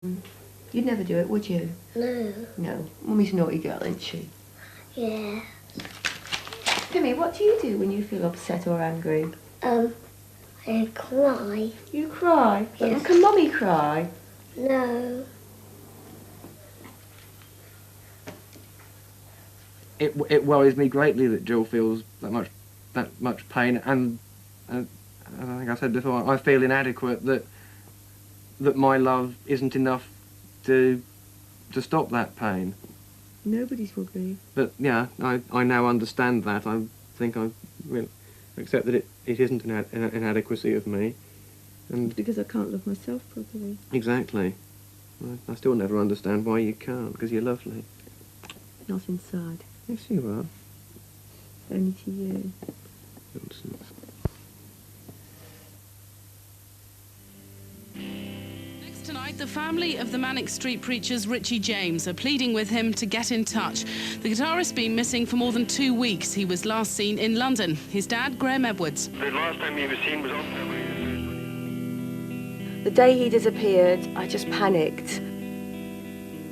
You'd never do it, would you? No. No. Mummy's a naughty girl, isn't she? Yeah. Timmy, what do you do when you feel upset or angry? I cry. You cry? Yes. And can Mummy cry? No. It worries me greatly that Jill feels that much pain, and I think I said before, I feel inadequate that my love isn't enough to stop that pain. Nobody's will be. But yeah, I now understand that. I think I will accept that it isn't an inadequacy of me. And Because I can't love myself properly. exactly. I still never understand why you can't, because you're lovely. Not inside. Yes, you are. Only to you. Nonsense. Next tonight, the family of the Manic Street Preacher's Richey James are pleading with him to get in touch. The guitarist's been missing for more than 2 weeks. He was last seen in London. His dad, Graham Edwards. The last time he was seen was on February. The day he disappeared, I just panicked.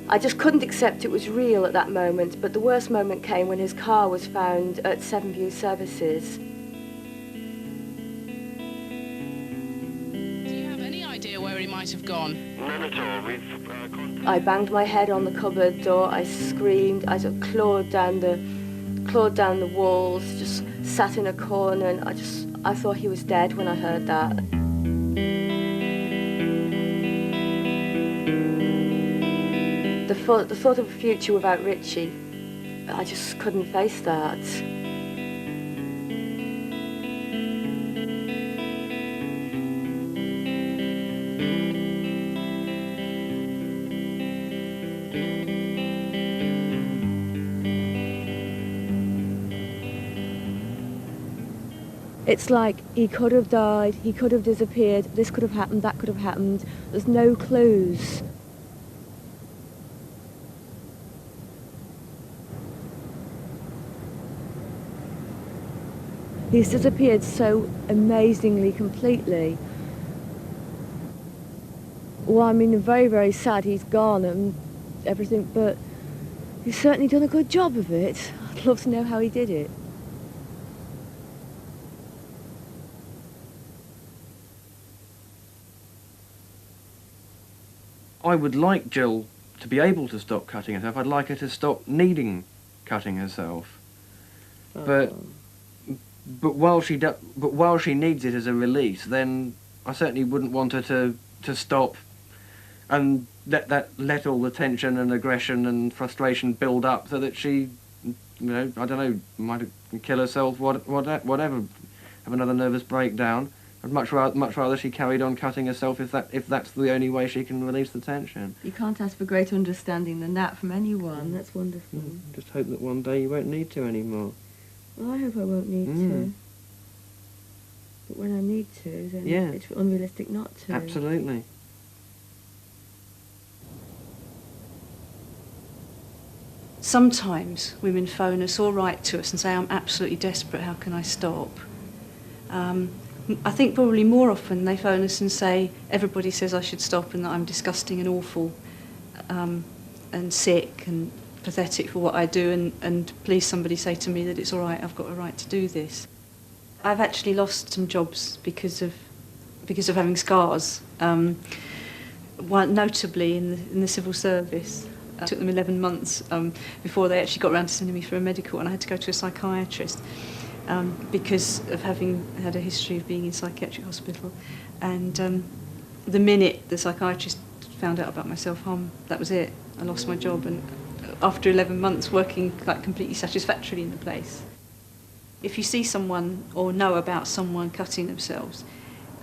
I just couldn't accept it was real at that moment, but the worst moment came when his car was found at Sevenview Services. Do you have any idea where he might have gone? None at all. We've I banged my head on the cupboard door, I screamed, I sort of clawed down the walls, just sat in a corner, and I thought he was dead when I heard that. The thought of a future without Richey, I just couldn't face that. It's like he could have died, he could have disappeared, this could have happened, that could have happened. There's no clues. He's disappeared so amazingly completely. Well, I mean, I'm very, very sad he's gone and everything, but he's certainly done a good job of it. I'd love to know how he did it. I would like Jill to be able to stop cutting herself. I'd like her to stop needing cutting herself. But while she needs it as a release, then I certainly wouldn't want her to stop and let all the tension and aggression and frustration build up so that she, I don't know, might kill herself, whatever, have another nervous breakdown. I'd much rather she carried on cutting herself if that's the only way she can release the tension. You can't ask for greater understanding than that from anyone. That's wonderful. Just hope that one day you won't need to anymore. Well, I hope I won't need to. But when I need to, then it's unrealistic not to. Absolutely. Sometimes women phone us or write to us and say, I'm absolutely desperate, how can I stop? I think probably more often they phone us and say, everybody says I should stop and that I'm disgusting and awful and sick and pathetic for what I do, and please somebody say to me that it's all right, I've got a right to do this. I've actually lost some jobs because of having scars, notably in the civil service. It took them 11 months before they actually got around to sending me for a medical, and I had to go to a psychiatrist because of having had a history of being in psychiatric hospital. And the minute the psychiatrist found out about my self-harm, that was it. I lost my job, and after 11 months working like completely satisfactorily in the place. If you see someone or know about someone cutting themselves,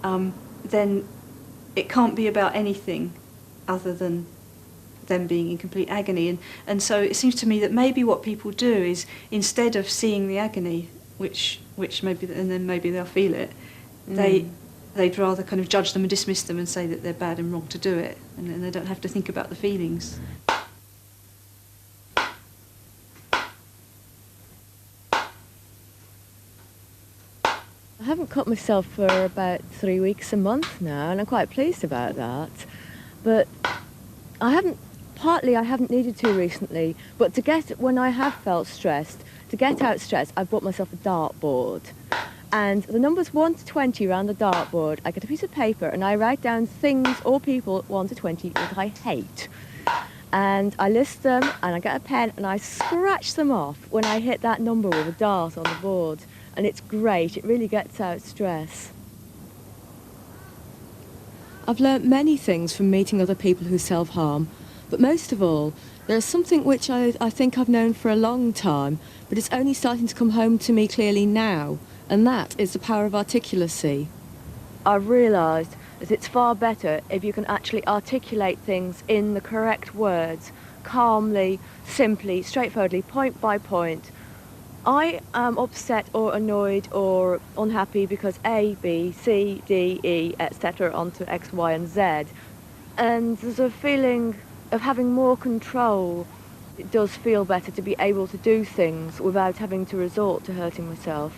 then it can't be about anything other than them being in complete agony. And so it seems to me that maybe what people do is, instead of seeing the agony, which maybe, and then maybe they'll feel it, they'd rather kind of judge them and dismiss them and say that they're bad and wrong to do it, and then they don't have to think about the feelings. I haven't cut myself for about 3 weeks, a month now, and I'm quite pleased about that. But Partly I haven't needed to recently, but when I have felt stressed, to get out stress, I've bought myself a dartboard. And the numbers 1 to 20 around the dartboard, I get a piece of paper and I write down things or people 1 to 20 that I hate. And I list them and I get a pen and I scratch them off when I hit that number with a dart on the board. And it's great, it really gets out stress. I've learnt many things from meeting other people who self-harm, but most of all, there's something which I think I've known for a long time, but it's only starting to come home to me clearly now, and that is the power of articulacy. I've realised that it's far better if you can actually articulate things in the correct words, calmly, simply, straightforwardly, point by point. I am upset or annoyed or unhappy because A, B, C, D, E, etc. onto X, Y and Z. And there's a feeling of having more control. It does feel better to be able to do things without having to resort to hurting myself.